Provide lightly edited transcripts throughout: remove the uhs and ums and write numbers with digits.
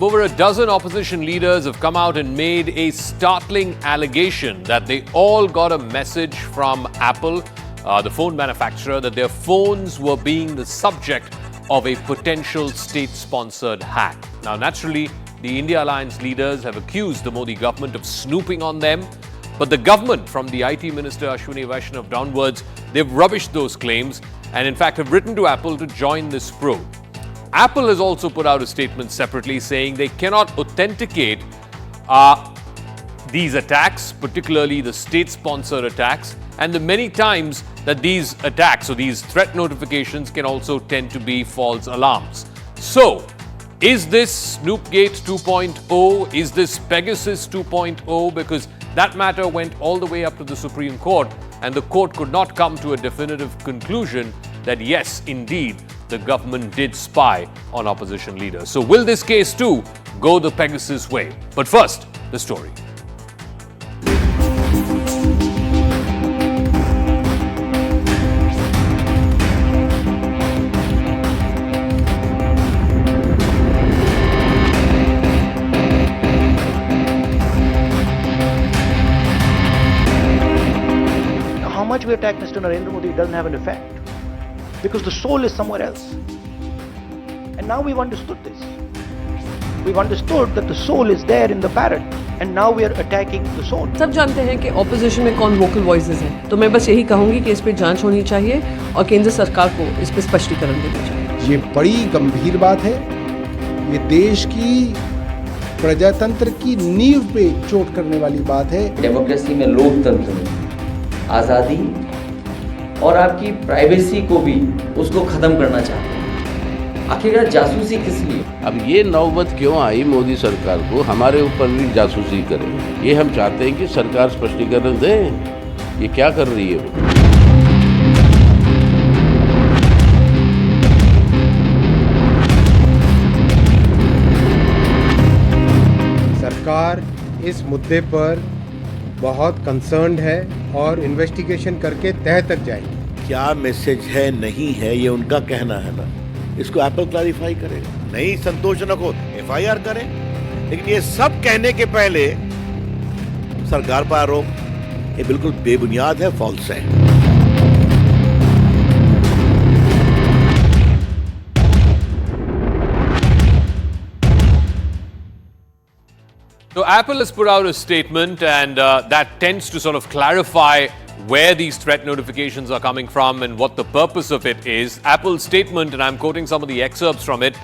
Over a dozen opposition leaders have come out and made a startling allegation that they all got a message from Apple, the phone manufacturer, that their phones were being the subject of a potential state-sponsored hack. Now, naturally, the India Alliance leaders have accused the Modi government of snooping on them, but the government, from the IT Minister Ashwini Vaishnav downwards, they've rubbished those claims and in fact have written to Apple to join this probe. Apple has also put out a statement separately saying they cannot authenticate these attacks, particularly the state-sponsored attacks, and the many times that these attacks or these threat notifications can also tend to be false alarms. So, is this Snoopgate 2.0? Is this Pegasus 2.0? Because that matter went all the way up to the Supreme Court, and the court could not come to a definitive conclusion that yes, indeed, the government did spy on opposition leaders. So will this case too go the Pegasus way? But first, the story. How much we attack Mr. Narendra Modi doesn't have an effect, because the soul is somewhere else. And now we've understood this. We've understood that the soul is there in the parrot, and now we are attacking the soul. सब जानते हैं कि opposition में कौन vocal voices हैं, तो मैं बस यही कहूंगी कि इस पे जांच होनी चाहिए और केंद्र सरकार को इस पे स्पष्टीकरण देना चाहिए। ये बड़ी गंभीर बात है। ये देश की प्रजातंत्र की नींव पे चोट करने वाली बात है। डेमोक्रेसी में, लोकतंत्र में आज़ादी और आपकी प्राइवेसी को भी उसको खत्म करना चाहते हैं। आखिरकार जासूसी किस लिए? अब ये नौबत क्यों आई मोदी सरकार को हमारे ऊपर भी जासूसी करें? ये हम चाहते हैं कि सरकार स्पष्टीकरण दे, ये क्या कर रही है वो। सरकार इस मुद्दे पर बहुत कंसर्न्ड है और इन्वेस्टिगेशन करके तह तक जाएगी। क्या मैसेज है, नहीं है, ये उनका कहना है ना, इसको एप्पल क्लैरिफाई करेगा। नहीं संतोषजनक हो FIR करें, लेकिन ये सब कहने के पहले सरकार पर आरोप ये बिल्कुल बेबुनियाद है, फॉल्स है। So Apple has put out a statement, and that tends to sort of clarify where these threat notifications are coming from and what the purpose of it is. Apple's statement, and I'm quoting some of the excerpts from it,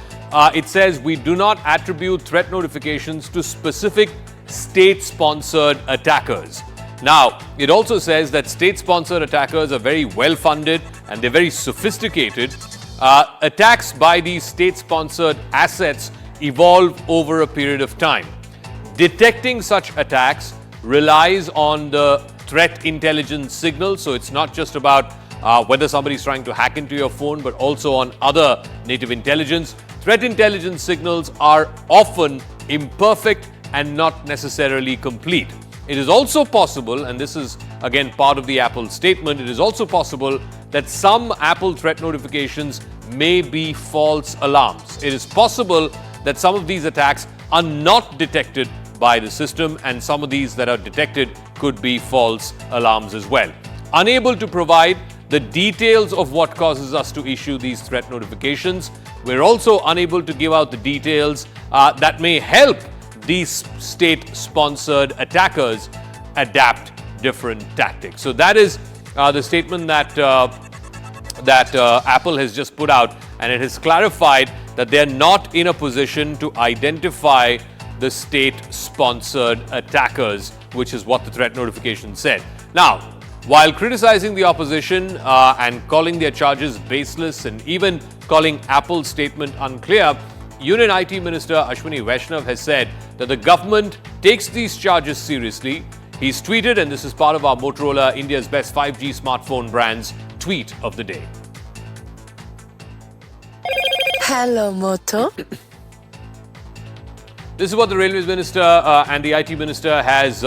it says, "We do not attribute threat notifications to specific state-sponsored attackers." Now, it also says that state-sponsored attackers are very well-funded and they're very sophisticated. Attacks by these state-sponsored assets evolve over a period of time. Detecting such attacks relies on the threat intelligence signal. So it's not just about whether somebody's trying to hack into your phone, but also on other native intelligence. Threat intelligence signals are often imperfect and not necessarily complete. It is also possible, and this is again part of the Apple statement, it is also possible that some Apple threat notifications may be false alarms. It is possible that some of these attacks are not detected by the system, and some of these that are detected could be false alarms as well. Unable to provide the details of what causes us to issue these threat notifications, we're also unable to give out the details that may help these state-sponsored attackers adapt different tactics. So that is the statement that Apple has just put out, and it has clarified that they're not in a position to identify the state-sponsored attackers, which is what the threat notification said. Now, while criticizing the opposition and calling their charges baseless and even calling Apple's statement unclear, Union IT Minister Ashwini Vaishnav has said that the government takes these charges seriously. He's tweeted, and this is part of our Motorola, India's best 5G smartphone brands, tweet of the day. Hello, Moto. This is what the Railways Minister and the IT Minister has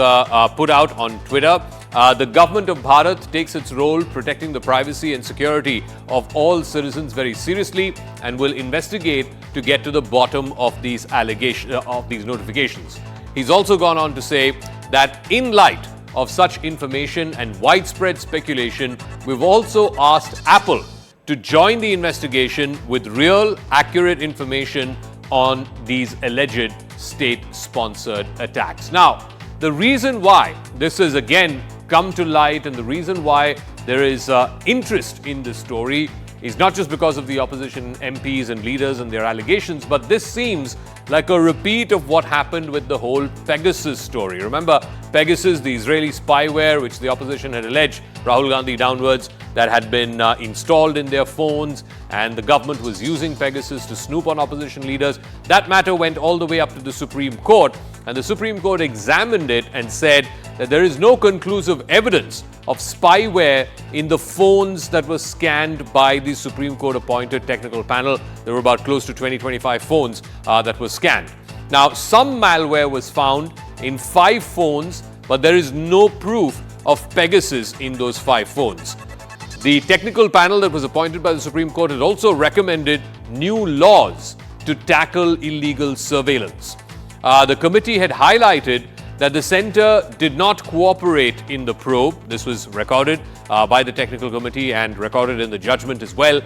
put out on Twitter. The government of Bharat takes its role protecting the privacy and security of all citizens very seriously and will investigate to get to the bottom of these allegations, of these notifications. He's also gone on to say that in light of such information and widespread speculation, we've also asked Apple to join the investigation with real, accurate information on these alleged state-sponsored attacks. Now, the reason why this has again come to light and the reason why there is interest in this story is not just because of the opposition MPs and leaders and their allegations, but this seems like a repeat of what happened with the whole Pegasus story. Remember, Pegasus, the Israeli spyware which the opposition had alleged Rahul Gandhi downwards that had been installed in their phones, and the government was using Pegasus to snoop on opposition leaders. That matter went all the way up to the Supreme Court, and the Supreme Court examined it and said that there is no conclusive evidence of spyware in the phones that were scanned by the Supreme Court appointed technical panel. There were about close to 20-25 phones that were scanned. Now, some malware was found in 5 phones, but there is no proof of Pegasus in those 5 phones. The technical panel that was appointed by the Supreme Court had also recommended new laws to tackle illegal surveillance. The committee had highlighted that the centre did not cooperate in the probe. This was recorded by the technical committee and recorded in the judgment as well.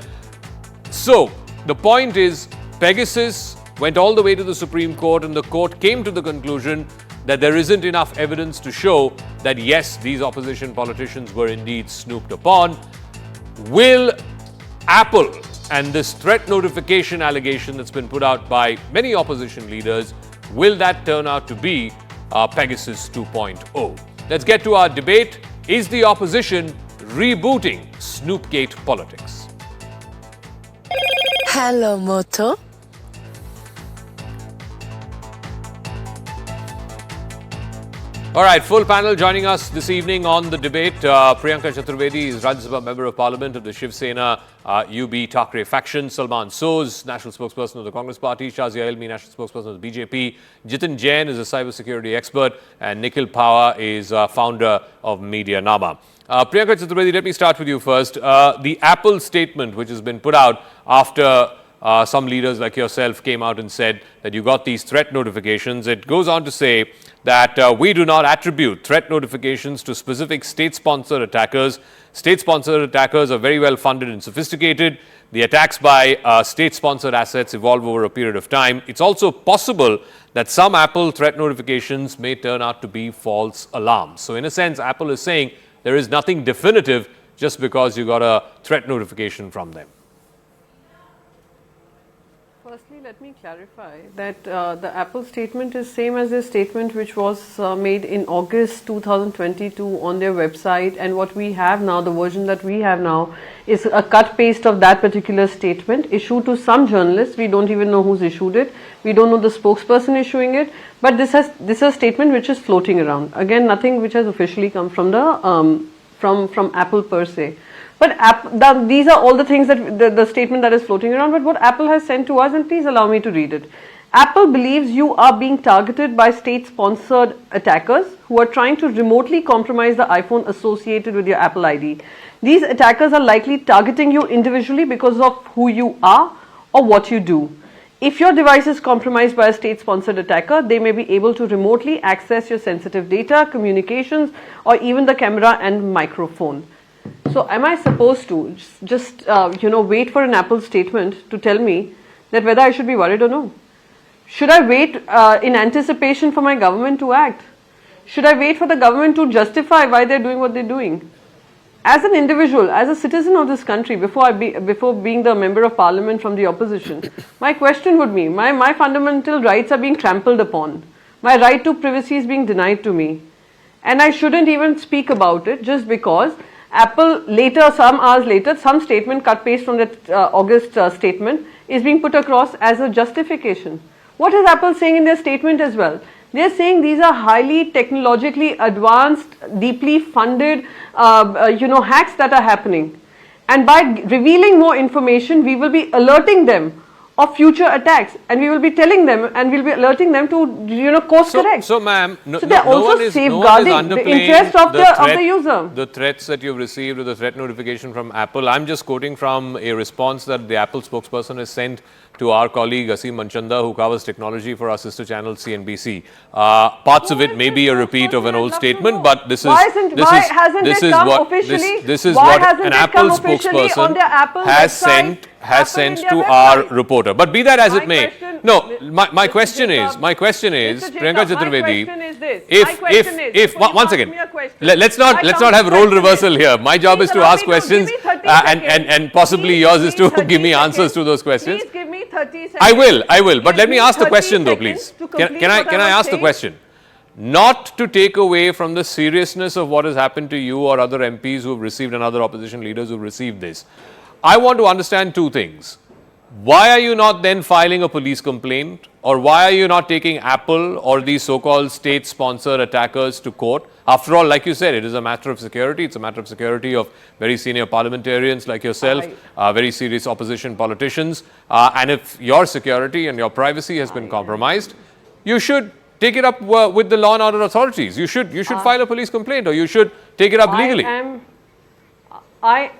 So, the point is, Pegasus went all the way to the Supreme Court, and the court came to the conclusion that there isn't enough evidence to show that yes, these opposition politicians were indeed snooped upon. Will Apple and this threat notification allegation that's been put out by many opposition leaders, will that turn out to be Pegasus 2.0? Let's get to our debate. Is the opposition rebooting Snoopgate politics? Hello, Moto. All right, full panel joining us this evening on the debate. Priyanka Chaturvedi is Rajya Sabha Member of Parliament of the Shiv Sena UB Thackeray faction. Salman Soz, National Spokesperson of the Congress Party. Shazia Elmi, National Spokesperson of the BJP. Jitin Jain is a cybersecurity expert. And Nikhil Pahwa is founder of Media Nama. Priyanka Chaturvedi, let me start with you first. The Apple statement which has been put out after some leaders like yourself came out and said that you got these threat notifications. It goes on to say that we do not attribute threat notifications to specific state-sponsored attackers. State-sponsored attackers are very well funded and sophisticated. The attacks by state-sponsored assets evolve over a period of time. It's also possible that some Apple threat notifications may turn out to be false alarms. So in a sense, Apple is saying there is nothing definitive just because you got a threat notification from them. Firstly, let me clarify that the Apple statement is same as the statement which was made in August 2022 on their website, and what we have now, the version that we have now, is a cut paste of that particular statement issued to some journalists. We don't even know who's issued it. We don't know the spokesperson issuing it, but this is a statement which is floating around. Again, nothing which has officially come from the from Apple per se. But these are all the things that the statement that is floating around, but what Apple has sent to us, and please allow me to read it. Apple believes you are being targeted by state-sponsored attackers who are trying to remotely compromise the iPhone associated with your Apple ID. These attackers are likely targeting you individually because of who you are or what you do. If your device is compromised by a state-sponsored attacker, they may be able to remotely access your sensitive data, communications, or even the camera and microphone. So am I supposed to just wait for an Apple statement to tell me that whether I should be worried or no? Should I wait in anticipation for my government to act? Should I wait for the government to justify why they're doing what they're doing? As an individual, as a citizen of this country, before being the member of parliament from the opposition, my question would be, my fundamental rights are being trampled upon. My right to privacy is being denied to me. And I shouldn't even speak about it just because Apple later, some hours later, some statement cut paste from that August statement is being put across as a justification. What is Apple saying in their statement as well? They're saying these are highly technologically advanced, deeply funded, hacks that are happening. And by revealing more information, we will be alerting them of future attacks, and we will be telling them and we'll be alerting them to, you know, course correct. So ma'am, so they're also safeguarding the interest of the user. The threats that you've received or the threat notification from Apple, I'm just quoting from a response that the Apple spokesperson has sent to our colleague Aseem Manchanda, who covers technology for our sister channel CNBC. Parts of it may be a repeat of an old statement, but this is what an Apple spokesperson has sent to our reporter. But be that as it may, no, my question is, Priyanka Chaturvedi, if once again, let's not have role reversal here. My job is to ask questions, and possibly yours is to give me answers to those questions. Please give me 30 seconds. I will, but let me ask the question though, please. Can I ask the question? Not to take away from the seriousness of what has happened to you or other MPs who have received and other opposition leaders who have received this. I want to understand two things. Why are you not then filing a police complaint, or why are you not taking Apple or these so-called state-sponsored attackers to court? After all, like you said, it is a matter of security. It's a matter of security of very senior parliamentarians like yourself, very serious opposition politicians. And if your security and your privacy has been compromised, you should take it up with the law and order authorities. You should file a police complaint, or you should take it up legally. I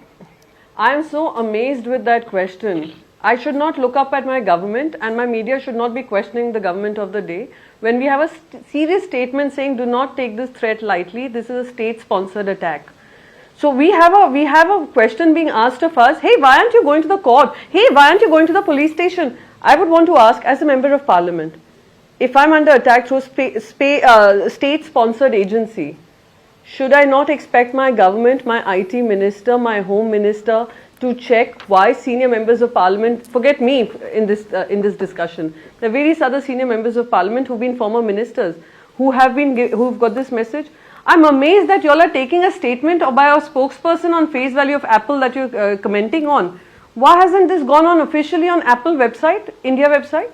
am so amazed with that question. I should not look up at my government, and my media should not be questioning the government of the day. When we have a serious statement saying, do not take this threat lightly, this is a state-sponsored attack. So we have a question being asked of us, hey, why aren't you going to the court? Hey, why aren't you going to the police station? I would want to ask, as a member of parliament, if I'm under attack through a state-sponsored agency, should I not expect my government, my IT minister, my home minister to check why senior members of parliament, forget me in this discussion, there are various other senior members of parliament who've been former ministers who've got this message. I'm amazed that you all are taking a statement by a spokesperson on face value of Apple that you're commenting on. Why hasn't this gone on officially on Apple website, India website?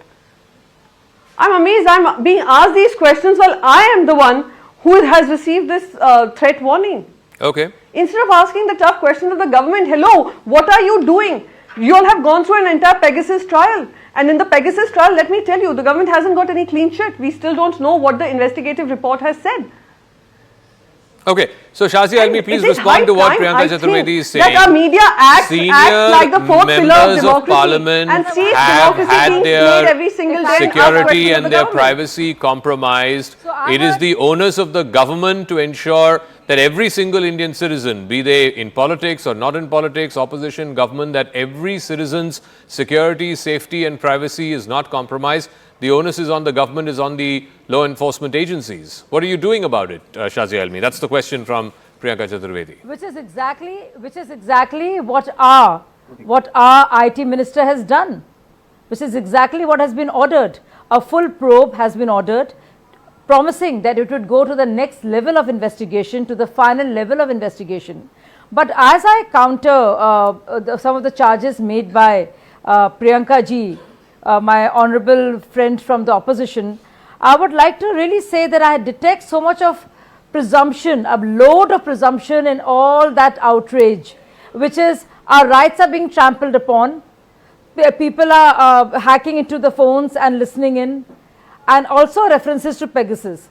I'm amazed I'm being asked these questions while I am the one who has received this threat warning. Okay. Instead of asking the tough question of the government, hello, what are you doing? You all have gone through an entire Pegasus trial. And in the Pegasus trial, let me tell you, the government hasn't got any clean sheet. We still don't know what the investigative report has said. Okay, so Shazi Almi, please respond to what Priyanka Chaturvedi is saying. That our media acts like the fourth pillar of members of parliament and sees have democracy had being their played every single day security and their government. privacy compromised. It is the onus of the government to ensure that every single Indian citizen, be they in politics or not in politics, opposition, government, that every citizen's security, safety and privacy is not compromised. The onus is on the government, is on the law enforcement agencies. What are you doing about it, Shazi Almi? That's the question from Priyanka Chaturvedi. Which is exactly what our IT minister has done. Which is exactly what has been ordered. A full probe has been ordered, promising that it would go to the next level of investigation, to the final level of investigation. But as I counter some of the charges made by Priyanka ji, my honorable friend from the opposition, I would like to really say that I detect so much of presumption, a load of presumption in all that outrage, which is our rights are being trampled upon, people are hacking into the phones and listening in, and also references to Pegasus.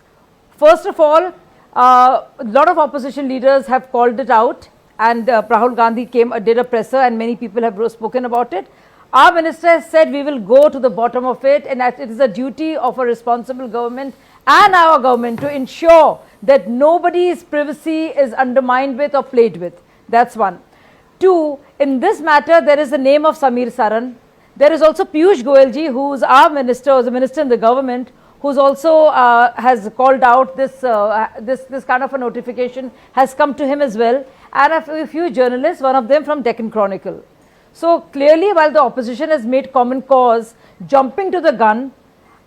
First of all, a lot of opposition leaders have called it out, and Rahul Gandhi did a presser, and many people have spoken about it. Our minister has said we will go to the bottom of it, and that it is a duty of a responsible government and our government to ensure that nobody's privacy is undermined with or played with. That's one. Two, in this matter, there is the name of Samir Saran. There is also Piyush Goyal ji, who is our minister, who is a minister in the government, who's also has called out this kind of a notification has come to him as well, and a few journalists, one of them from Deccan Chronicle. So clearly, while the opposition has made common cause, jumping to the gun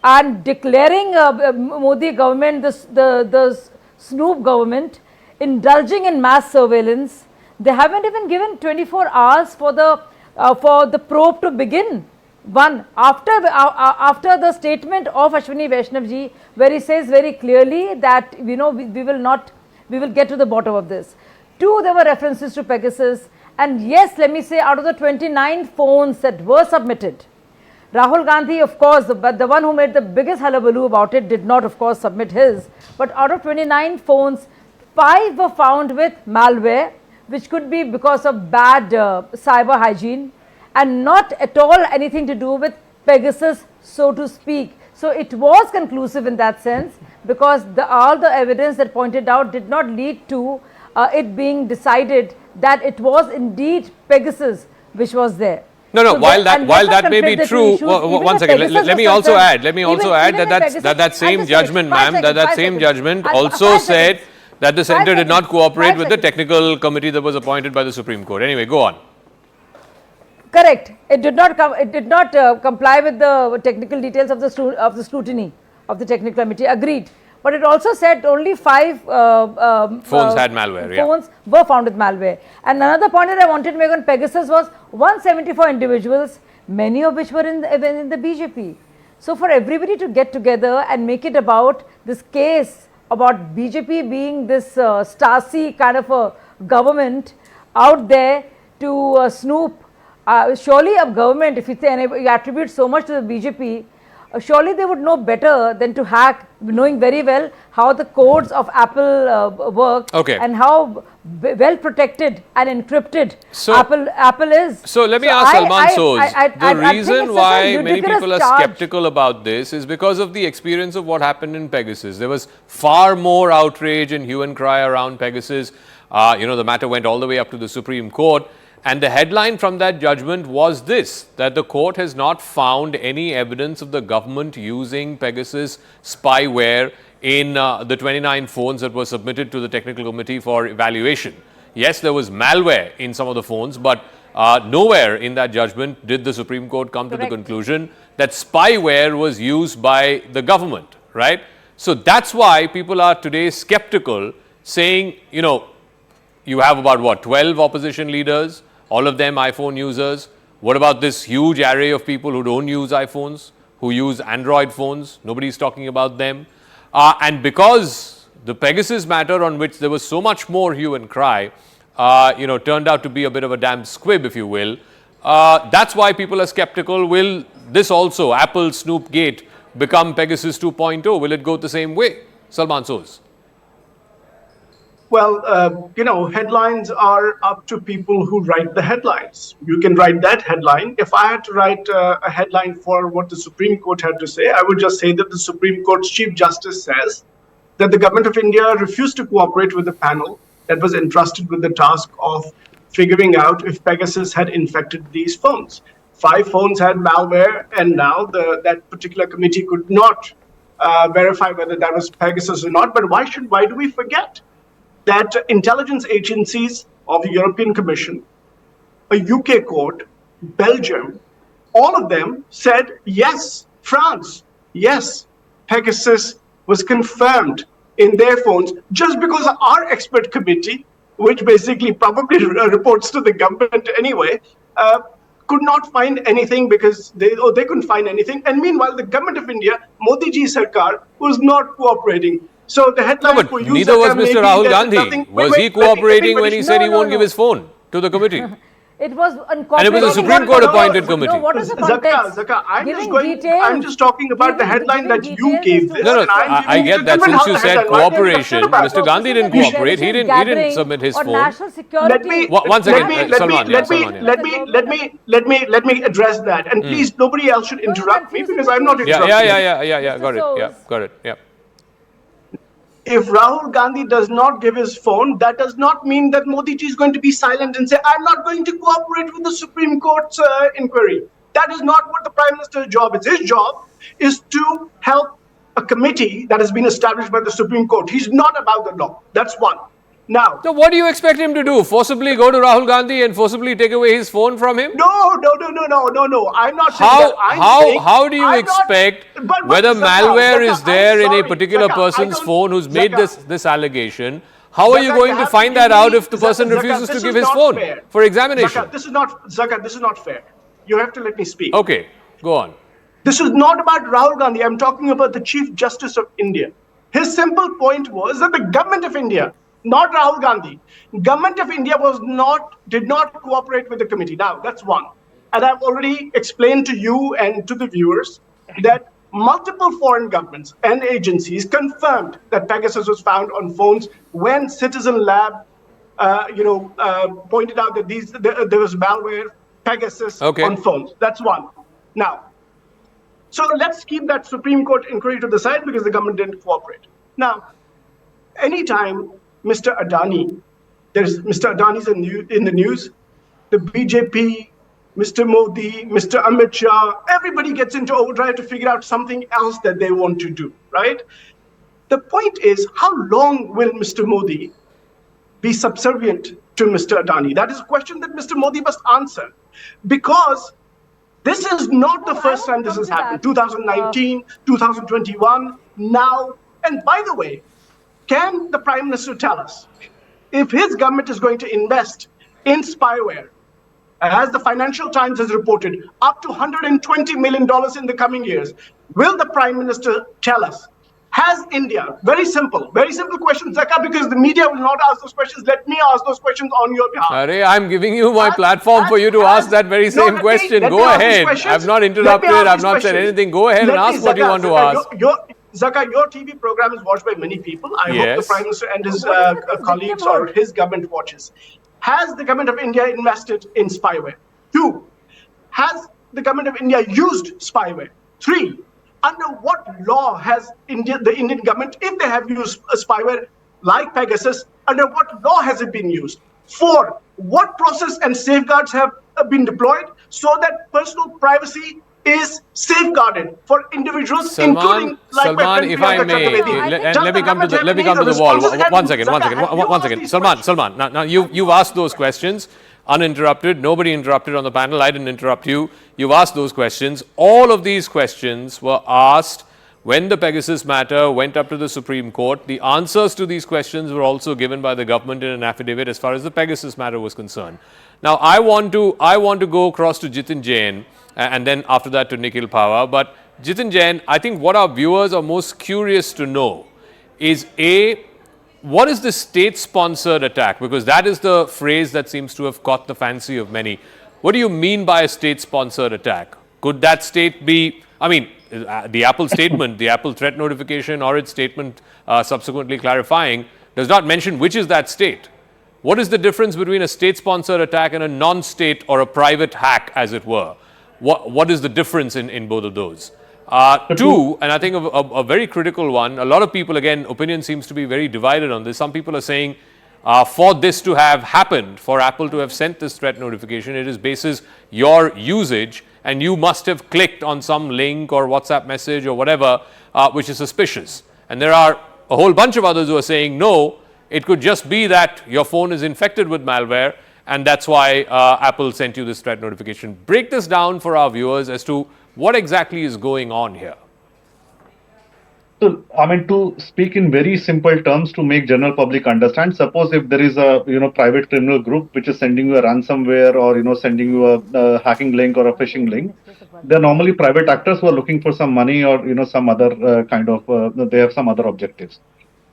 and declaring Modi government, the Snoop government, indulging in mass surveillance, they haven't even given 24 hours for the probe to begin. One, after the statement of Ashwini Vaishnav ji, where he says very clearly that we will get to the bottom of this. Two, there were references to Pegasus. And yes, let me say, out of the 29 phones that were submitted, Rahul Gandhi, of course, but the one who made the biggest hullabaloo about it did not, of course, submit his. But out of 29 phones, 5 were found with malware, which could be because of bad cyber hygiene and not at all anything to do with Pegasus, so to speak. So it was conclusive in that sense, because all the evidence that pointed out did not lead to it being decided that it was indeed Pegasus which was there. No, So while and that may be conflict true, issues, one even second, if let me Pegasus also was add, concerned, that same judgment, ma'am, that same judgment also 5 said seconds. that the centre did not 5 cooperate seconds. with the technical committee that was appointed by the Supreme Court. Anyway, go on. Correct. It did not comply with the technical details of the scrutiny of the technical committee. Agreed. But it also said only 5 Phones had malware, yeah. Phones were found with malware. And another point that I wanted to make on Pegasus was 174 individuals, many of which were in the BJP. So for everybody to get together and make it about this case about BJP being this Stasi kind of a government out there to snoop. Surely a government, if you attribute so much to the BJP, surely they would know better than to hack, knowing very well how the codes of Apple work and how well protected and encrypted Apple is. So let me ask Salman Soz, the reason why many people are skeptical about this is because of the experience of what happened in Pegasus. There was far more outrage and hue and cry around Pegasus. The matter went all the way up to the Supreme Court. And the headline from that judgment was this, that the court has not found any evidence of the government using Pegasus spyware in the 29 phones that were submitted to the technical committee for evaluation. Yes, there was malware in some of the phones, but nowhere in that judgment did the Supreme Court come to the conclusion that spyware was used by the government, right? So that's why people are today skeptical, saying, you have about 12 opposition leaders, all of them iPhone users. What about this huge array of people who don't use iPhones, who use Android phones? Nobody's talking about them. And because the Pegasus matter, on which there was so much more hue and cry, turned out to be a bit of a damn squib, if you will. That's why people are skeptical. Will this also, Apple Snoop Gate, become Pegasus 2.0? Will it go the same way? Salman Soz. Well, headlines are up to people who write the headlines. You can write that headline. If I had to write a headline for what the Supreme Court had to say, I would just say that the Supreme Court's Chief Justice says that the Government of India refused to cooperate with the panel that was entrusted with the task of figuring out if Pegasus had infected these phones. 5 phones had malware, and now that particular committee could not verify whether that was Pegasus or not. But why do we forget that intelligence agencies of the European Commission, a UK court, Belgium, all of them said, yes, France, yes, Pegasus was confirmed in their phones, just because our expert committee, which basically probably reports to the government anyway, could not find anything because they couldn't find anything. And meanwhile, the Government of India, Modi ji Sarkar, was not cooperating. So the headline for you, neither was Mr. Rahul Gandhi. Was he cooperating when he said he won't give his phone to the committee? It was and it was a Supreme Court appointed committee. No, what is the context? Zaka, I'm just talking about the headline that you gave this. No, I get that. Since you said cooperation, Mr. Gandhi didn't cooperate. He didn't submit his phone. Let me address that. And please, nobody else should interrupt me because I'm not interrupting. Yeah. Got it. Yeah. If Rahul Gandhi does not give his phone, that does not mean that Modi ji is going to be silent and say, I'm not going to cooperate with the Supreme Court's inquiry. That is not what the Prime Minister's job is. His job is to help a committee that has been established by the Supreme Court. He's not about the law. That's one. Now, so what do you expect him to do? Forcibly go to Rahul Gandhi and forcibly take away his phone from him? No. I'm not saying that. How do you expect whether malware is there in a particular person's phone who's made this allegation? How are you going to find that out if the person refuses to give his phone for examination? This is not fair. You have to let me speak. Okay, go on. This is not about Rahul Gandhi. I'm talking about the Chief Justice of India. His simple point was that the Government of India, not Rahul Gandhi, Government of India did not cooperate with the committee. Now, that's one. And I've already explained to you and to the viewers that multiple foreign governments and agencies confirmed that Pegasus was found on phones when Citizen Lab, pointed out that there was malware Pegasus on phones. That's one. Now, so let's keep that Supreme Court inquiry to the side because the government didn't cooperate. Now, anytime Mr. Adani's in the news, the BJP, Mr. Modi, Mr. Amit Shah, everybody gets into overdrive to figure out something else that they want to do, right? The point is, how long will Mr. Modi be subservient to Mr. Adani? That is a question that Mr. Modi must answer, because this is not the first time this has happened. 2019, 2021, now. And by the way, can the Prime Minister tell us if his government is going to invest in spyware, as the Financial Times has reported, up to $120 million in the coming years? Will the Prime Minister tell us, has India, very simple question, Zaka, because the media will not ask those questions. Let me ask those questions on your behalf. Arey, I'm giving you my platform for you to ask that very same question. Go ahead. I've not interrupted. I've not said anything. Go ahead and ask what you want to ask. Zaka, your TV program is watched by many people. I hope the Prime Minister and his colleagues or his government watches. Has the government of India invested in spyware? 2, has the government of India used spyware? 3, under what law has the Indian government, if they have used a spyware like Pegasus, under what law has it been used? 4, what process and safeguards have been deployed so that personal privacy is safeguarded for individuals, including like Salman, if I may, let me come to the wall. One second. Salman. Now you've asked those questions uninterrupted. Nobody interrupted on the panel. I didn't interrupt you. You've asked those questions. All of these questions were asked when the Pegasus matter went up to the Supreme Court. The answers to these questions were also given by the government in an affidavit as far as the Pegasus matter was concerned. Now, I want to go across to Jitin Jain and then after that to Nikhil Pahwa. But Jitin Jain, I think what our viewers are most curious to know is what is the state-sponsored attack? Because that is the phrase that seems to have caught the fancy of many. What do you mean by a state-sponsored attack? Could that state be, the Apple statement, the Apple threat notification or its statement subsequently clarifying does not mention which is that state. What is the difference between a state-sponsored attack and a non-state or a private hack, as it were? What is the difference in both of those? 2, and I think a very critical one, a lot of people, again, opinion seems to be very divided on this. Some people are saying for this to have happened, for Apple to have sent this threat notification, it is basis your usage and you must have clicked on some link or WhatsApp message or whatever, which is suspicious. And there are a whole bunch of others who are saying, no, it could just be that your phone is infected with malware and that's why Apple sent you this threat notification. Break this down for our viewers as to what exactly is going on here. So, to speak in very simple terms to make general public understand, suppose if there is a private criminal group which is sending you a ransomware or sending you a hacking link or a phishing link, they're normally private actors who are looking for some money or some other they have some other objectives.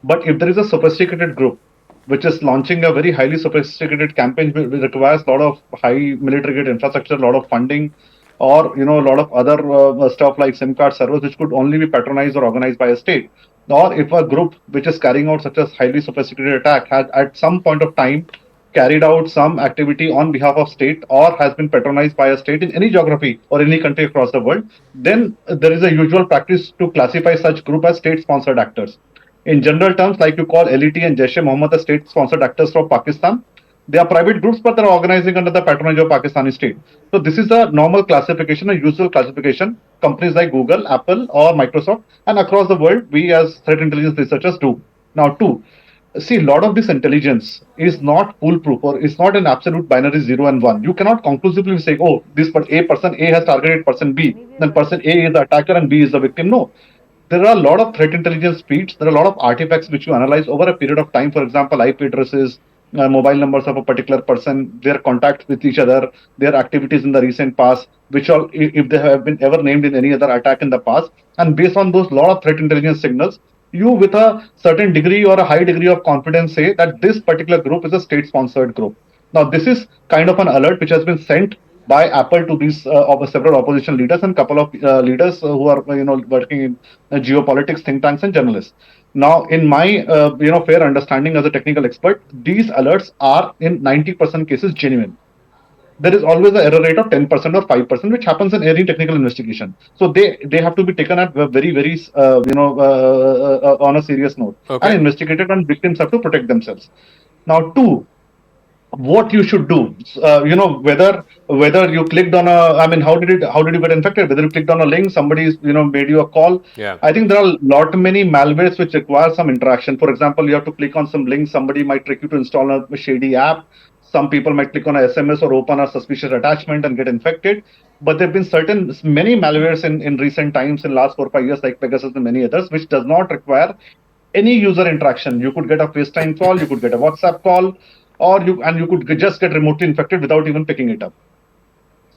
But if there is a sophisticated group which is launching a very highly sophisticated campaign which requires a lot of high military grade infrastructure, a lot of funding, or a lot of other stuff like SIM card servers which could only be patronized or organized by a state, or if a group which is carrying out such a highly sophisticated attack has at some point of time carried out some activity on behalf of state or has been patronized by a state in any geography or any country across the world, then there is a usual practice to classify such group as state-sponsored actors. In general terms, like you call LET and Jaish-e-Mohammed the state-sponsored actors from Pakistan, they are private groups, but they are organizing under the patronage of Pakistani state. So this is a normal classification, a usual classification companies like Google, Apple or Microsoft and across the world we as threat intelligence researchers do. Now, 2, see, a lot of this intelligence is not foolproof or it's not an absolute binary 0 and 1. You cannot conclusively say, oh, person A has targeted person B, then person A is the attacker and B is the victim. No. There are a lot of threat intelligence feeds. There are a lot of artifacts which you analyze over a period of time. For example, IP addresses, mobile numbers of a particular person, their contacts with each other, their activities in the recent past, which all, if they have been ever named in any other attack in the past. And based on those lot of threat intelligence signals, you with a certain degree or a high degree of confidence say that this particular group is a state-sponsored group. Now, this is kind of an alert which has been sent by Apple to these several opposition leaders and couple of leaders who are working in geopolitics, think tanks, and journalists. Now, in my fair understanding as a technical expert, these alerts are in 90% cases genuine. There is always an error rate of 10% or 5%, which happens in any technical investigation. So they have to be taken at very, very, on a serious note and investigated, and victims have to protect themselves. Now, two, what you should do, whether you clicked on how did you get infected? Whether you clicked on a link, somebody made you a call. I think there are many malwares which require some interaction. For example, you have to click on some link, somebody might trick you to install a shady app. Some people might click on a SMS or open a suspicious attachment and get infected. But there have been many malwares in recent times, in last 4 or 5 years, like Pegasus and many others, which does not require any user interaction. You could get a FaceTime call, you could get a WhatsApp call, or you could just get remotely infected without even picking it up.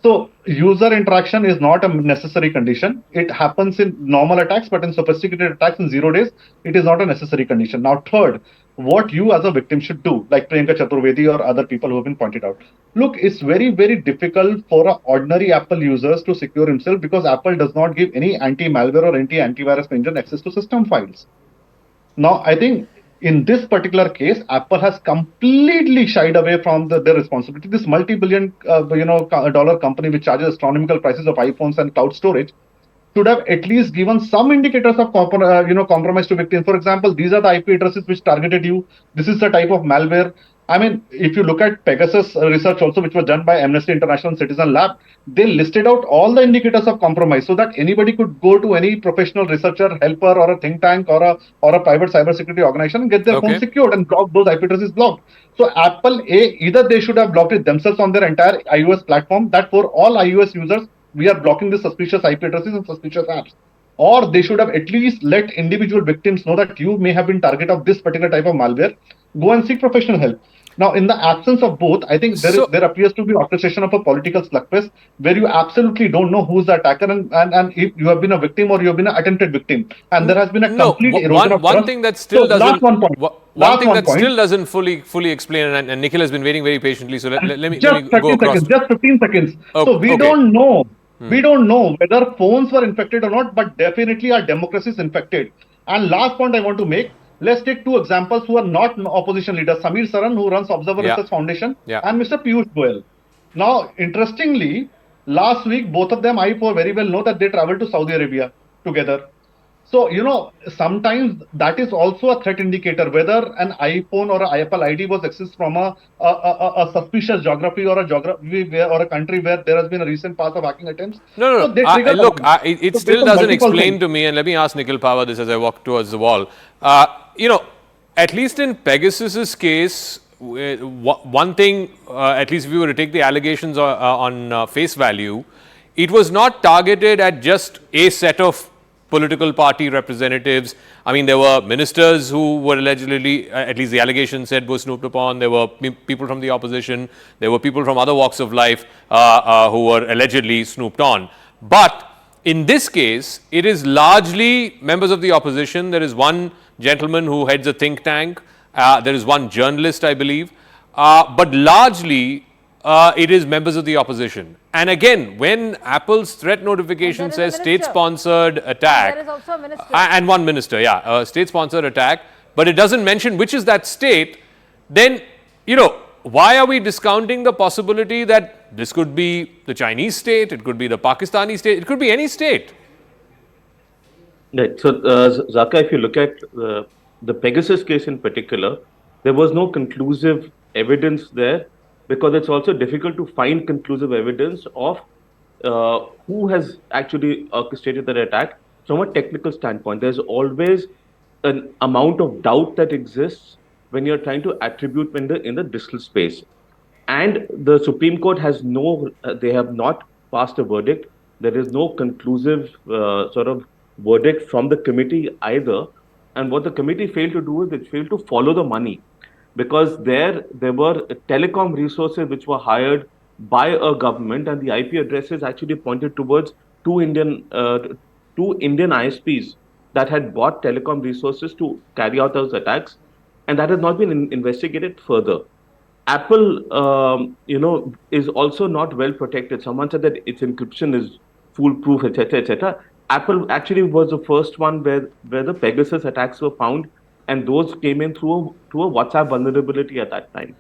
So user interaction is not a necessary condition. It happens in normal attacks, but in sophisticated attacks in 0 days, it is not a necessary condition. Now, third, what you as a victim should do, like Priyanka Chaturvedi or other people who have been pointed out. Look, it's very, very difficult for ordinary Apple users to secure himself, because Apple does not give any anti-malware or anti-antivirus engine access to system files. Now, I think in this particular case, Apple has completely shied away from their responsibility. This multi-billion dollar company, which charges astronomical prices of iPhones and cloud storage, should have at least given some indicators of compromise to victims. For example, these are the IP addresses which targeted you. This is the type of malware. I mean, if you look at Pegasus research also, which was done by Amnesty International Citizen Lab, they listed out all the indicators of compromise so that anybody could go to any professional researcher, helper, or a think tank, or a private cybersecurity organization and get their phone secured and block those IP addresses blocked. So Apple, either they should have blocked it themselves on their entire iOS platform, that for all iOS users, we are blocking the suspicious IP addresses and suspicious apps. Or they should have at least let individual victims know that you may have been target of this particular type of malware. Go and seek professional help. Now, in the absence of both, I think there appears to be orchestration of a political slugfest where you absolutely don't know who's the attacker and if you have been a victim or you have been an attempted victim. And there has been a complete erosion of trust. One thing that still doesn't still doesn't fully explain, and Nikhil has been waiting very patiently. So let me just go across. Seconds, just 15 seconds. So we don't know. We don't know whether phones were infected or not, but definitely our democracy is infected. And last point I want to make. Let's take two examples who are not opposition leaders. Samir Saran, who runs Observer Research Foundation, and Mr. Piyush Goyal. Now, interestingly, last week, both of them, I very well know that they traveled to Saudi Arabia together. So, sometimes that is also a threat indicator, whether an iPhone or an Apple ID was accessed from a suspicious geography or a geography or a country where there has been a recent path of hacking attempts. No. So it still doesn't explain to me, and let me ask Nikhil Pahwa this as I walk towards the wall. At least in Pegasus's case, one thing, at least if we were to take the allegations on face value, it was not targeted at just a set of political party representatives. I mean, there were ministers who were allegedly, at least the allegation said, were snooped upon. There were people from the opposition. There were people from other walks of life who were allegedly snooped on. But in this case, it is largely members of the opposition. There is one gentleman who heads a think tank. There is one journalist, I believe. But largely, it is members of the opposition. And again, when Apple's threat notification says state-sponsored attack, there is also a minister. And one minister, state-sponsored attack, but it doesn't mention which is that state, then, why are we discounting the possibility that this could be the Chinese state, it could be the Pakistani state, it could be any state? Right. So, Zaka, if you look at the Pegasus case in particular, there was no conclusive evidence there, because it's also difficult to find conclusive evidence of who has actually orchestrated that attack from a technical standpoint. There's always an amount of doubt that exists when you're trying to attribute in the digital space. And the Supreme Court has they have not passed a verdict. There is no conclusive verdict from the committee either. And what the committee failed to do is it failed to follow the money. Because there were telecom resources which were hired by a government, and the IP addresses actually pointed towards two Indian ISPs that had bought telecom resources to carry out those attacks, and that has not been investigated further. Apple, is also not well protected. Someone said that its encryption is foolproof, etc., etc. Apple actually was the first one where the Pegasus attacks were found, and those came in through a WhatsApp vulnerability at that time.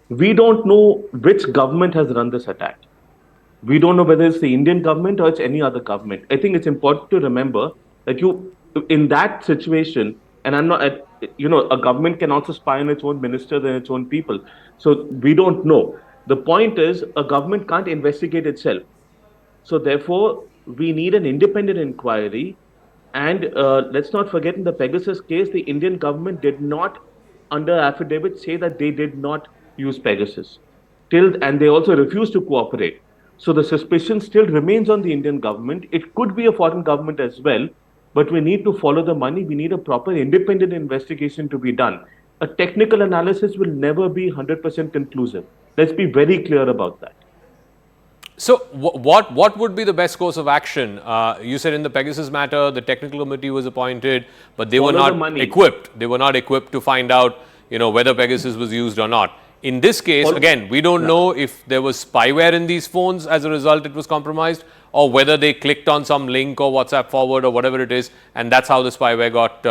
We don't know which government has run this attack. We don't know whether it's the Indian government or it's any other government. I think it's important to remember that in that situation, and I'm not, a government can also spy on its own ministers and its own people. So we don't know. The point is, a government can't investigate itself. So therefore, we need an independent inquiry. And let's not forget, in the Pegasus case, the Indian government did not, under affidavit, say that they did not use Pegasus. And they also refused to cooperate. So the suspicion still remains on the Indian government. It could be a foreign government as well, but we need to follow the money. We need a proper independent investigation to be done. A technical analysis will never be 100% conclusive. Let's be very clear about that. So what would be the best course of action? You said in the Pegasus matter, the technical committee was appointed, but they were not equipped. They were not equipped to find out, whether Pegasus was used or not. In this case, again, we don't know if there was spyware in these phones as a result it was compromised, or whether they clicked on some link or WhatsApp forward or whatever it is, and that's how the spyware got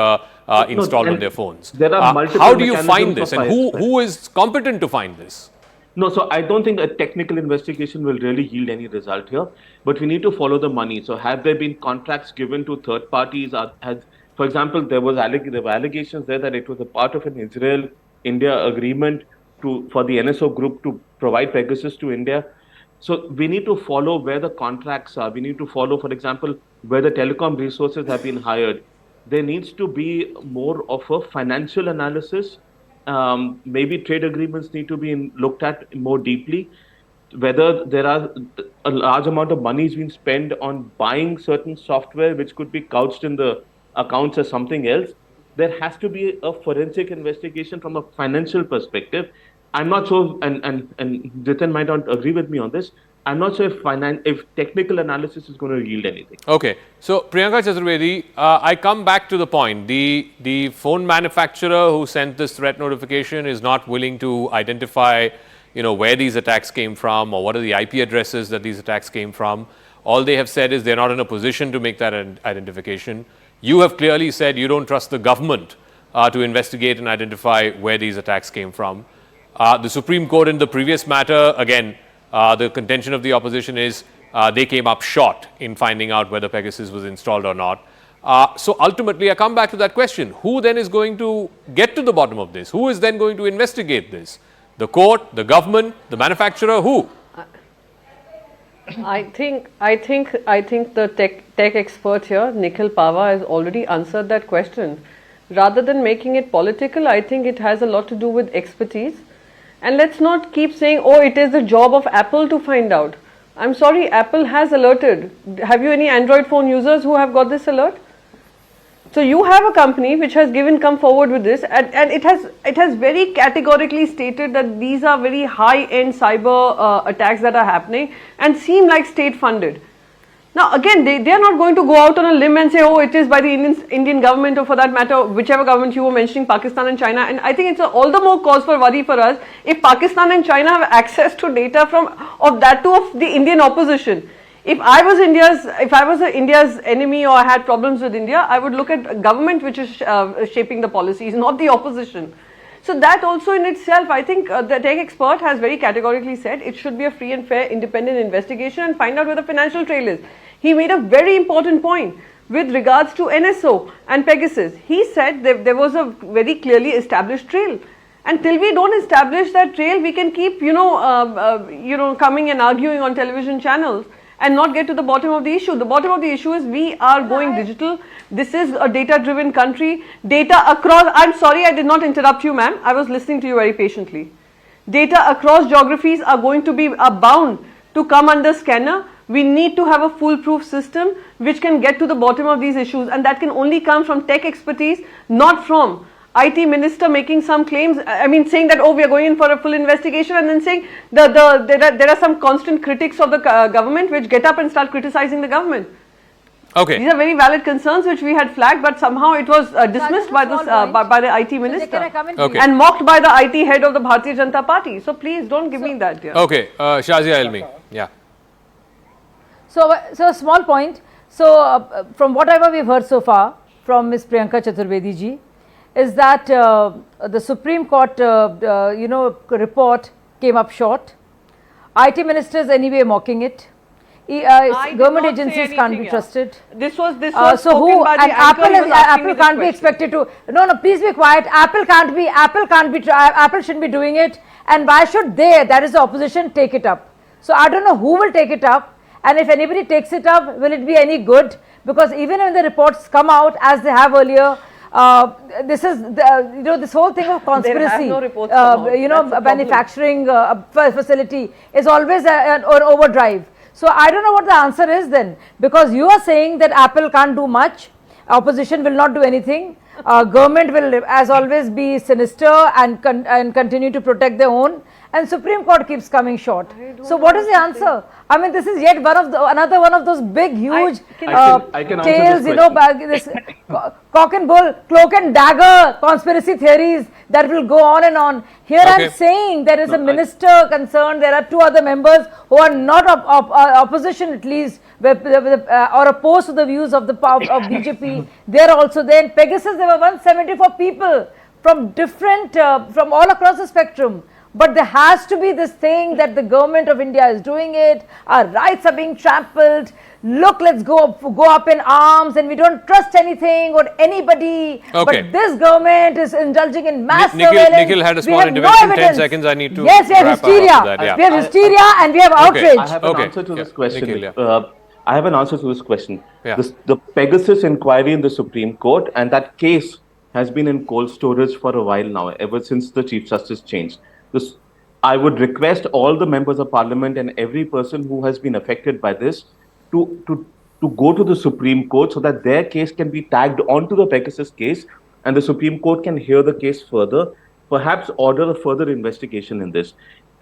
installed on their phones. There are multiple how do you find this, and who is competent to find this? No, so I don't think a technical investigation will really yield any result here, but we need to follow the money. So have there been contracts given to third parties? For example, there were allegations there that it was a part of an Israel-India agreement for the NSO group to provide Pegasus to India. So we need to follow where the contracts are. We need to follow, for example, where the telecom resources have been hired. There needs to be more of a financial analysis. Maybe trade agreements need to be looked at more deeply. Whether there are a large amount of money is being spent on buying certain software, which could be couched in the accounts as something else. There has to be a forensic investigation from a financial perspective. I'm not sure, and Jitin might not agree with me on this. I'm not sure if technical analysis is going to yield anything. Okay, so Priyanka Chaturvedi, I come back to the point. The phone manufacturer who sent this threat notification is not willing to identify, where these attacks came from or what are the IP addresses that these attacks came from. All they have said is they're not in a position to make that identification. You have clearly said you don't trust the government to investigate and identify where these attacks came from. The Supreme Court in the previous matter, again, the contention of the opposition is they came up short in finding out whether Pegasus was installed or not. So ultimately, I come back to that question. Who then is going to get to the bottom of this? Who is then going to investigate this? The court, the government, the manufacturer, who? I think the tech expert here, Nikhil Pava, has already answered that question. Rather than making it political, I think it has a lot to do with expertise. And let's not keep saying, oh, it is the job of Apple to find out. I'm sorry, Apple has alerted. Have you any Android phone users who have got this alert? So you have a company which has come forward with this, and it has very categorically stated that these are very high-end cyber attacks that are happening and seem like state-funded. Now again, they are not going to go out on a limb and say, oh, it is by the Indian government, or for that matter, whichever government you were mentioning, Pakistan and China. And I think it's all the more cause for worry for us if Pakistan and China have access to data of the Indian opposition. If I was India's enemy or I had problems with India, I would look at a government which is shaping the policies, not the opposition. So that also in itself, I think the tech expert has very categorically said it should be a free and fair independent investigation and find out where the financial trail is. He made a very important point with regards to NSO and Pegasus. He said there was a very clearly established trail. And till we don't establish that trail, we can keep, coming and arguing on television channels and not get to the bottom of the issue. The bottom of the issue is we are going digital. This is a data-driven country. Data across, I'm sorry I did not interrupt you, ma'am. I was listening to you very patiently. Data across geographies are going to be bound to come under scanner. We need to have a foolproof system which can get to the bottom of these issues, and that can only come from tech expertise, not from IT minister making some claims, saying that, oh, we are going in for a full investigation, and then saying there are some constant critics of the government which get up and start criticizing the government. Okay. These are very valid concerns which we had flagged, but somehow it was dismissed by this by the IT minister Can I come in, Okay. and mocked by the IT head of the Bharatiya Janata Party. So please don't give me that, dear. Okay, Shazia Ilmi. Yeah. So a small point. So from whatever we've heard so far from Ms. Priyanka Chaturvedi ji, is that the Supreme Court, report came up short. IT ministers anyway mocking it. Government agencies can't be trusted. This was so who by the and anchor who was asking me Apple this can't be question. expected to. No, please be quiet. Apple shouldn't be doing it. And why should they? That is the opposition take it up. So I don't know who will take it up, and if anybody takes it up, will it be any good? Because even when the reports come out as they have earlier, this is this whole thing of conspiracy. No reports come out. Manufacturing facility is always an overdrive. So I don't know what the answer is then, because you are saying that Apple can't do much, opposition will not do anything, government will as always be sinister and continue to protect their own, and Supreme Court keeps coming short. So what is the answer? I mean, this is yet another one of those big, huge I can answer tales, this this cock and bull, cloak and dagger conspiracy theories that will go on and on. Here I am saying there is a minister concerned, there are two other members who are not opposition at least, or opposed to the views of the BJP. They are also there. In Pegasus there were 174 people from different, from all across the spectrum. But there has to be this thing that the government of India is doing it, our rights are being trampled, look, let's go up in arms and we don't trust anything or anybody. Okay. But this government is indulging in mass surveillance. Nikhil had a small intervention, 10 seconds, I need to Yes, we have wrap hysteria. up after that, We have hysteria and we have outrage. I have an answer to this question. Nikhil, I have an answer to this question. Yeah. The Pegasus inquiry in the Supreme Court, and that case has been in cold storage for a while now, ever since the Chief Justice changed. I would request all the members of Parliament and every person who has been affected by this to go to the Supreme Court so that their case can be tagged onto the Pegasus case, and the Supreme Court can hear the case further, perhaps order a further investigation in this.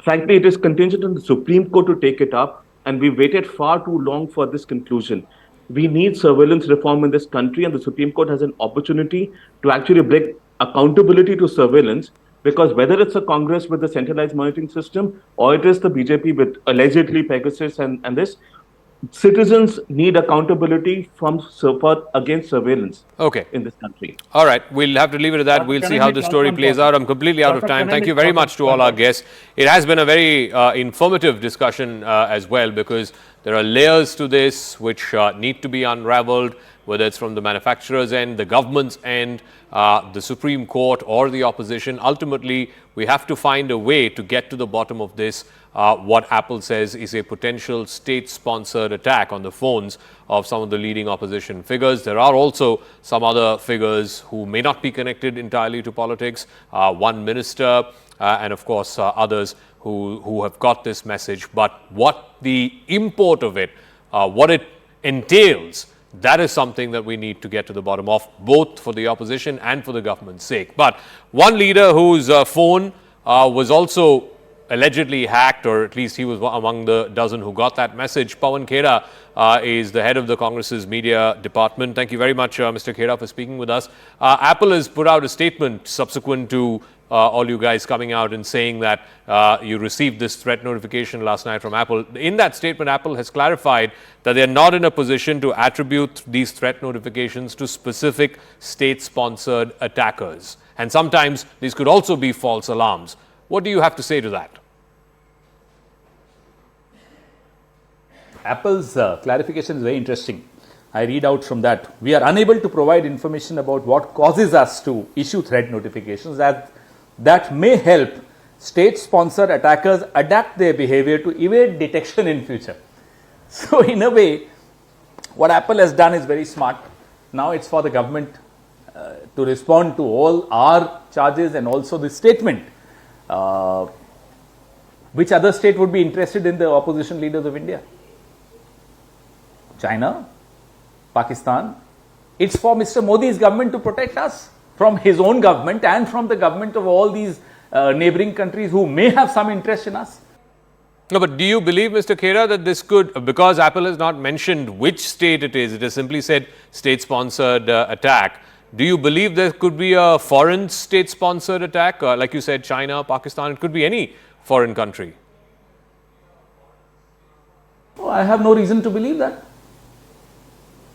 Frankly, it is contingent on the Supreme Court to take it up, and we waited far too long for this conclusion. We need surveillance reform in this country, and the Supreme Court has an opportunity to actually bring accountability to surveillance, because whether it's a Congress with the centralized monitoring system or it is the BJP with allegedly Pegasus and this, citizens need accountability against surveillance in this country. All right, we'll have to leave it at that. We'll see how the story plays out. I'm completely out of time. Thank you very much to all our guests. It has been a very informative discussion as well, because there are layers to this which need to be unraveled, whether it's from the manufacturer's end, the government's end, the Supreme Court or the opposition. Ultimately, we have to find a way to get to the bottom of this. What Apple says is a potential state-sponsored attack on the phones of some of the leading opposition figures. There are also some other figures who may not be connected entirely to politics, one minister, and of course others who have got this message. But what the import of it, what it entails, that is something that we need to get to the bottom of, both for the opposition and for the government's sake. But one leader whose phone was also allegedly hacked, or at least he was among the dozen who got that message. Pawan Khera is the head of the Congress's media department. Thank you very much, Mr. Khera, for speaking with us. Apple has put out a statement subsequent to all you guys coming out and saying that you received this threat notification last night from Apple. In that statement, Apple has clarified that they are not in a position to attribute these threat notifications to specific state-sponsored attackers. And sometimes these could also be false alarms. What do you have to say to that? Apple's clarification is very interesting. I read out from that. We are unable to provide information about what causes us to issue threat notifications that may help state-sponsored attackers adapt their behavior to evade detection in future. So in a way, what Apple has done is very smart. Now it's for the government to respond to all our charges and also the statement. Which other state would be interested in the opposition leaders of India? China? Pakistan? It's for Mr. Modi's government to protect us from his own government and from the government of all these neighboring countries who may have some interest in us. No, but do you believe, Mr. Khera, that this could, because Apple has not mentioned which state it has simply said state-sponsored attack. Do you believe there could be a foreign state-sponsored attack, like you said, China, Pakistan? It could be any foreign country. Oh, I have no reason to believe that.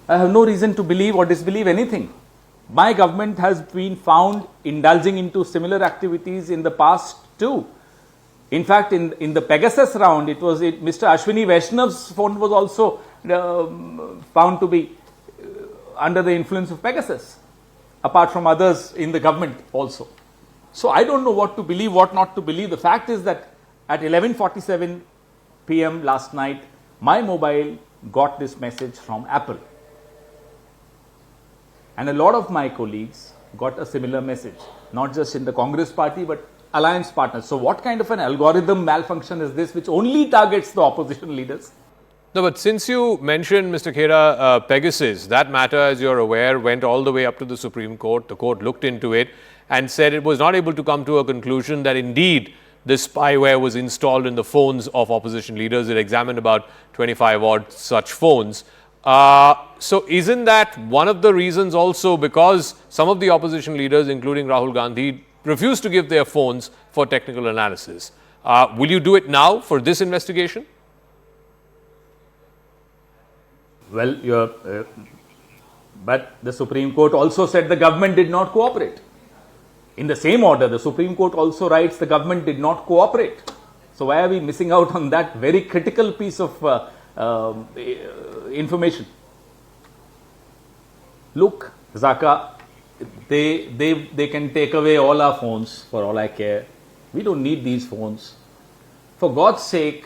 I have no reason to believe or disbelieve anything. My government has been found indulging into similar activities in the past too. In fact, in the Pegasus round, Mr. Ashwini Vaishnav's phone was also found to be under the influence of Pegasus, apart from others in the government also. So I don't know what to believe, what not to believe. The fact is that at 11:47 p.m. last night, my mobile got this message from Apple. And a lot of my colleagues got a similar message, not just in the Congress party, but alliance partners. So what kind of an algorithm malfunction is this which only targets the opposition leaders? No, but since you mentioned, Mr. Khera, Pegasus, that matter, as you're aware, went all the way up to the Supreme Court. The court looked into it and said it was not able to come to a conclusion that indeed this spyware was installed in the phones of opposition leaders. It examined about 25 odd such phones. So isn't that one of the reasons also, because some of the opposition leaders, including Rahul Gandhi, refused to give their phones for technical analysis? Will you do it now for this investigation? Well, but the Supreme Court also said the government did not cooperate. In the same order, the Supreme Court also writes the government did not cooperate. So why are we missing out on that very critical piece of information? Look, Zaka, they can take away all our phones for all I care. We don't need these phones. For God's sake,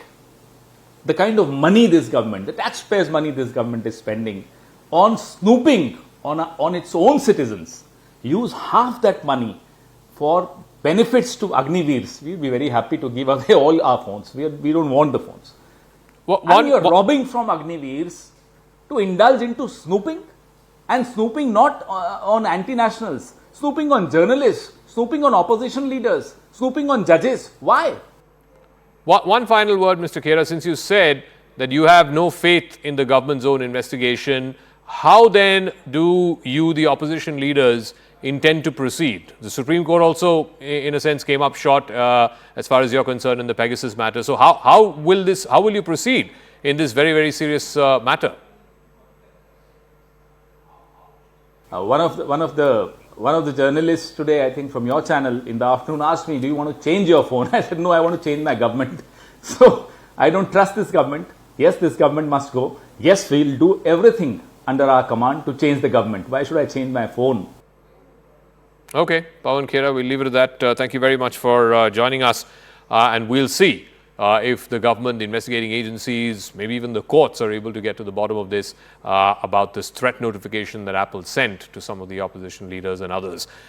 the kind of money this government, the taxpayers' money this government is spending on snooping on its own citizens, use half that money for benefits to Agniveers. We'll be very happy to give away all our phones. We don't want the phones. And you're robbing from Agniveers to indulge into snooping, and snooping not on anti-nationals, snooping on journalists, snooping on opposition leaders, snooping on judges. Why? One final word, Mr. Khera, since you said that you have no faith in the government's own investigation, how then do you, the opposition leaders, intend to proceed? The Supreme Court also, in a sense, came up short as far as you're concerned in the Pegasus matter. So how will you proceed in this very, very serious matter? One of the journalists today, I think from your channel in the afternoon, asked me, do you want to change your phone? I said, no, I want to change my government. So I don't trust this government. Yes, this government must go. Yes, we'll do everything under our command to change the government. Why should I change my phone? Okay, Pawan Khera, we'll leave it at that. Thank you very much for joining us. And we'll see if the government, the investigating agencies, maybe even the courts are able to get to the bottom of this about this threat notification that Apple sent to some of the opposition leaders and others.